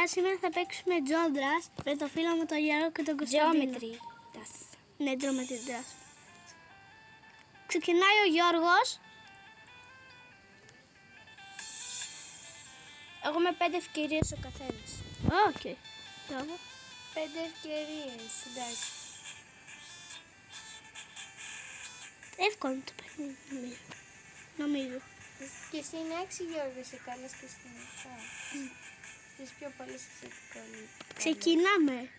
σήμερα θα παίξουμε Τζόντρας με το φίλο μου τον Γιώργο και τον Κωνσταντίνο. Geometry. Ναι, Geometry Dash. Ξεκινάει ο Γιώργος. Εγώ με 5 ευκαιρίες ο καθένας. Οκ. Μπράβο. 5 ευκαιρίες, εντάξει. Εύκολο το παιχνίδι, νομίζω. Και στην 6 Γιώργο είσαι καλός και στην 7. Στις πιο πολλές είσαι καλή. Ξεκινάμε.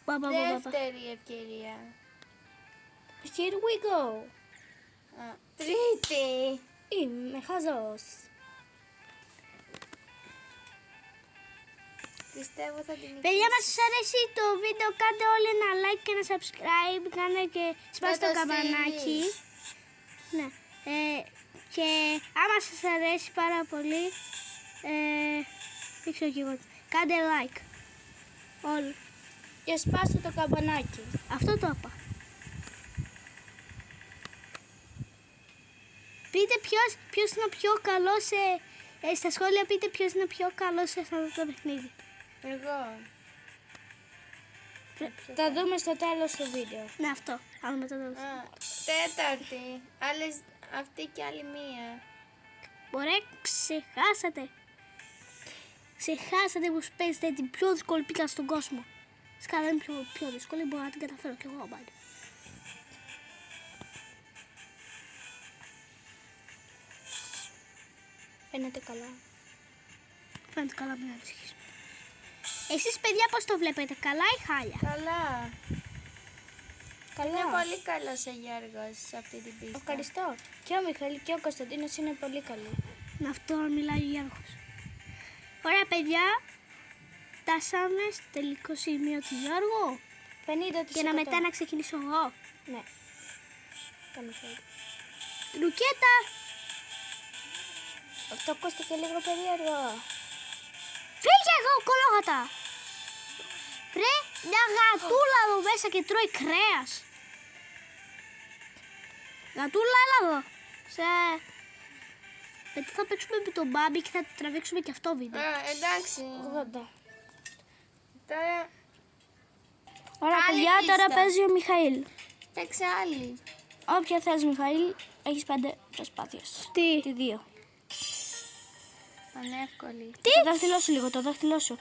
Μπαμπα. Δεύτερη ευκαιρία. Here we go. Τρίτη. Είμαι χαζός. Πιστεύω θα την νικήσεις. Παιδιά, μας σας αρέσει το βίντεο, κάντε όλοι ένα like και ένα subscribe, κάνε και σπάστε το καμπανάκι. Ναι. Και άμα σας αρέσει πάρα πολύ, δεν ξέρω κι εγώ, κάντε like. Όλοι. Και σπάστε το καμπανάκι. Αυτό το είπα. Πείτε ποιος είναι ο πιο καλός στα σχόλια, πείτε ποιος είναι ο πιο καλός σε αυτό το παιχνίδι. Εγώ. Θα δούμε στο τέλος του βίντεο. Ναι, αυτό. Άλλο μετά το Τέταρτη. Αυτή και άλλη μία. Μπορεί, ξεχάσατε. Ξεχάσατε πως παίζετε την πιο δύσκολη πίτα στον κόσμο. Σκάλα είναι πιο δύσκολη, μπορώ να την καταφέρω κι εγώ πάντα. Φαίνεται καλά. Φαίνεται καλά, μην ανησυχείς. Εσείς παιδιά πώς το βλέπετε, καλά ή χάλια? Καλά. Είναι πολύ καλός ο Γιώργος σε αυτή την πίστα. Ευχαριστώ. Και ο Μιχαήλ και ο Κωνσταντίνος είναι πολύ καλοί. Με αυτό μιλάει ο Γιώργος. Ωραία παιδιά, φτάσαμε στο τελικό σημείο του Γιώργου. 50%. Και να μετά να ξεκινήσω εγώ. Ναι. Κάμε χέρι. Ρουκέτα! Αυτό ακούστηκε λίγο περίεργο. Φύγε εγώ κολόγατα! Βρε, μια γατούλα εδώ μέσα και τρώει κρέας. Γατούλα, έλα εδώ. Μετά θα παίξουμε με τον Μπάμπη και θα τραβήξουμε και αυτό βίντεο. Εντάξει. 80. Τώρα... Ωραία παιδιά, τώρα παίζει ο Μιχαήλ. Παίξε άλλη. Όποια θες Μιχαήλ, έχεις 5 προσπάθειες. Τι? Τι 2. Πανεύκολη. Τι? Το δάχτυλό σου λίγο, το δάχτυλό σου.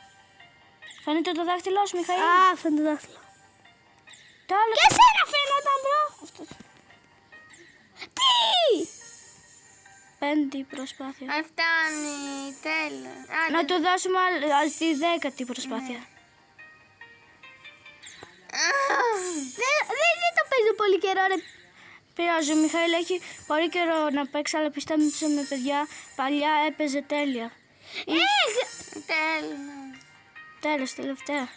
Φαίνεται το δάχτυλό σου, Μιχαήλ. Α, φαίνεται το δάχτυλο. Το άλλο... Και εσένα φαίνονταν, μπρο. Αυτός. Τι? 5η προσπάθεια. Φτάνει, τέλος. Να του δώσουμε στη 10η προσπάθεια. Δεν το παίζω πολύ καιρό, ρε. Πειράζει, ο Μιχαήλ έχει πολύ καιρό να παίξει, αλλά πιστεύω με παιδιά, παλιά έπαιζε τέλεια. Τέλος, τελευταία.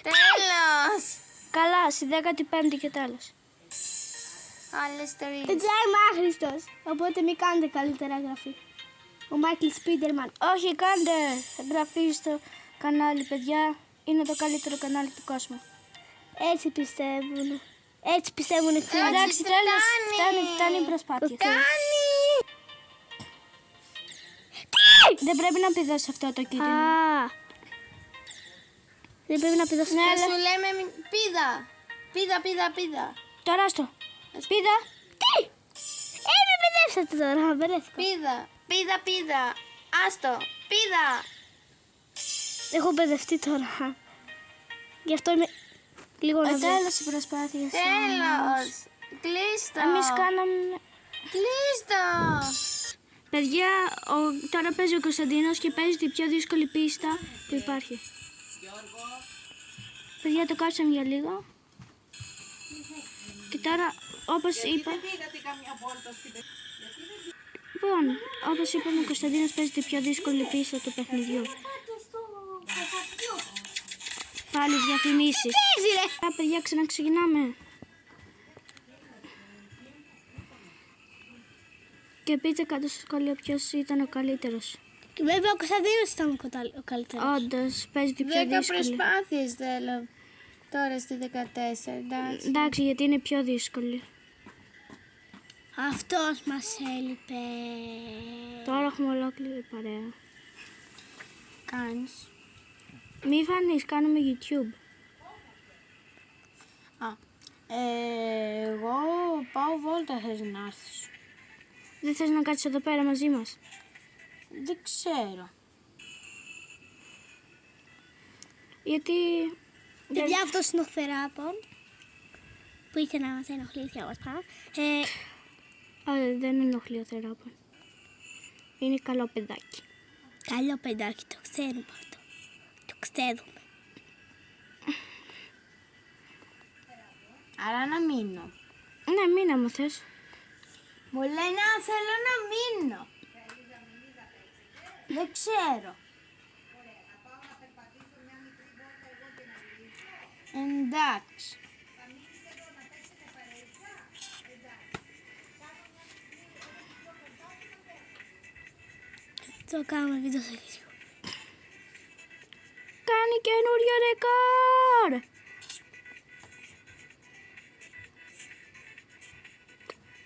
Τέλος! Καλά, στη 15η και τέλος. Άλλες 3. Παιδιά, είμαι άχρηστος, οπότε μην κάνετε καλύτερα εγγραφή. Ο Μάικλ Σπίντερμαν. Όχι, κάντε εγγραφή στο κανάλι, παιδιά. Είναι το καλύτερο κανάλι του κόσμου. Έτσι πιστεύουν. Έτσι πιστεύουν οι φίλοι. Εντάξει, τέλος. Φτάνει η προσπάθεια. Τι! Δεν πρέπει να πηδάς αυτό το κίτρινο. Α, δεν πρέπει να πηδάς. Ναι, σου λέμε πίδα. Τώρα άστο. Πίδα. Τι! Με παιδεύσατε τώρα, μπερδεύτηκα. Πίδα. Άστο. Πίδα. Έχω μπερδευτεί τώρα. Γι' αυτό είμαι λίγο να δω. Τέλος η προσπάθεια. Τέλος. Κλείστο. Εμείς κάναμε... Κλείστο. Παιδιά, τώρα παίζει ο Κωνσταντίνος και παίζει την πιο δύσκολη πίστα που υπάρχει. Παιδιά, το κάψαμε για λίγο. Και τώρα, όπως είπα... Λοιπόν, όπως είπαμε, ο Κωνσταντίνος παίζει την πιο δύσκολη πίστα του παιχνιδιού. Πάλι διαφημίσεις. Παίζει ρε! Παιδιά, ξαναξεκινάμε. Και πείτε κάτω στο σχόλιο ποιος ήταν ο καλύτερος. Και βέβαια ο Κωνσταντίνος ήταν ο καλύτερος. Όντως, παίζει την πιο δύσκολη. 10 προσπάθειες θέλω. Τώρα στη 14, εντάξει, γιατί είναι πιο δύσκολη. Αυτός μας έλειπε. Τώρα έχουμε ολόκληρη παρέα. Κάνεις. Μη φανείς, κάνουμε YouTube. Εγώ πάω βόλτα, θες να έρθεις? Δεν θες να κάτσεις εδώ πέρα μαζί μας? Δεν ξέρω. Γιατί... Παιδιά, αυτός είναι ο Θεράπων που ήθελε να μας ενοχλήσει όλα αυτά. Δεν ενοχλεί ο Θεράπων. Είναι καλό παιδάκι. Καλό παιδάκι, το ξέρουμε αυτό. Το ξέρουμε. Άρα να μείνω. Ναι, μείνε άμα θες. Μου λένε αν θέλω να μείνω. Δεν ξέρω. Εντάξει. Το κάνουμε βίντεο στο YouTube. Κάνει καινούριο ρεκόρ.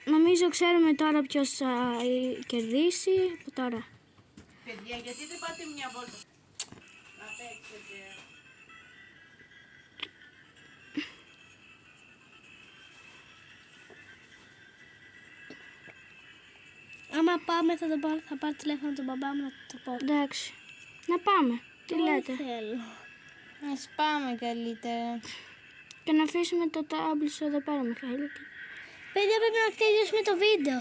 Νομίζω ξέρουμε τώρα ποιος θα κερδίσει από τώρα. Παιδιά, γιατί δεν πάτε μια βόλτα να παίξετε? Άμα πάμε θα πάρω τηλέφωνο του μπαμπά μου να το πω. Εντάξει. Να πάμε. Τι λέτε? Θέλω. Ας πάμε καλύτερα. Και να αφήσουμε το τάμπλετ εδώ πέρα, Μιχαήλ. Παιδιά, πρέπει να τελειώσουμε το βίντεο.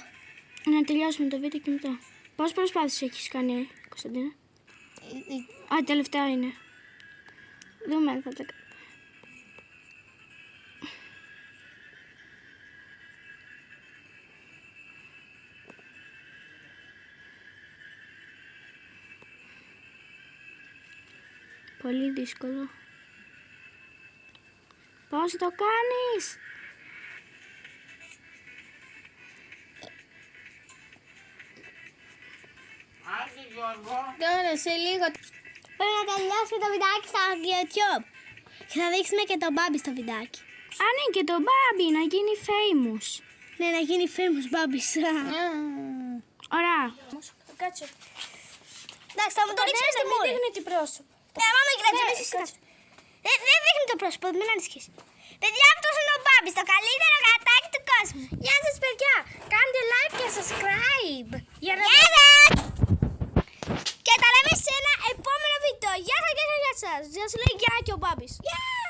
Να τελειώσουμε το βίντεο και μετά. Πόσες προσπάθειες έχεις κάνει, Κωνσταντίνα? Α, τελευταία είναι. Δούμε αν θα τα κάνω. Πολύ δύσκολο. Πώς το κάνεις? Άντε Γιώργο. Τώρα σε λίγο. Πρέπει να τελειώσουμε το βιντεάκι στο YouTube. Και θα δείξουμε και τον Μπάμπη στο βιντεάκι. Αν είναι και το Μπάμπι να γίνει famous. Ναι, να γίνει famous Μπάμπης. Ωραία. Κάτσε. Εντάξει, θα μου το ρίξουμε στη μούρη. Μην δείχνει την πρόσωπο. Άμα με κοιτάξεις, κάτσε. Δεν δείχνει το πρόσωπο, μην ανησυχείς. Παιδιά, αυτός είναι ο Μπάμπης, το καλύτερο γατάκι του κόσμου. Γεια σας παιδιά. Κάντε like και subscribe. Γεια σας! Και τα λέμε σε ένα επόμενο βίντεο. Γεια σας και γεια σας. Σας λέει γεια και ο Μπάμπης. Γεια!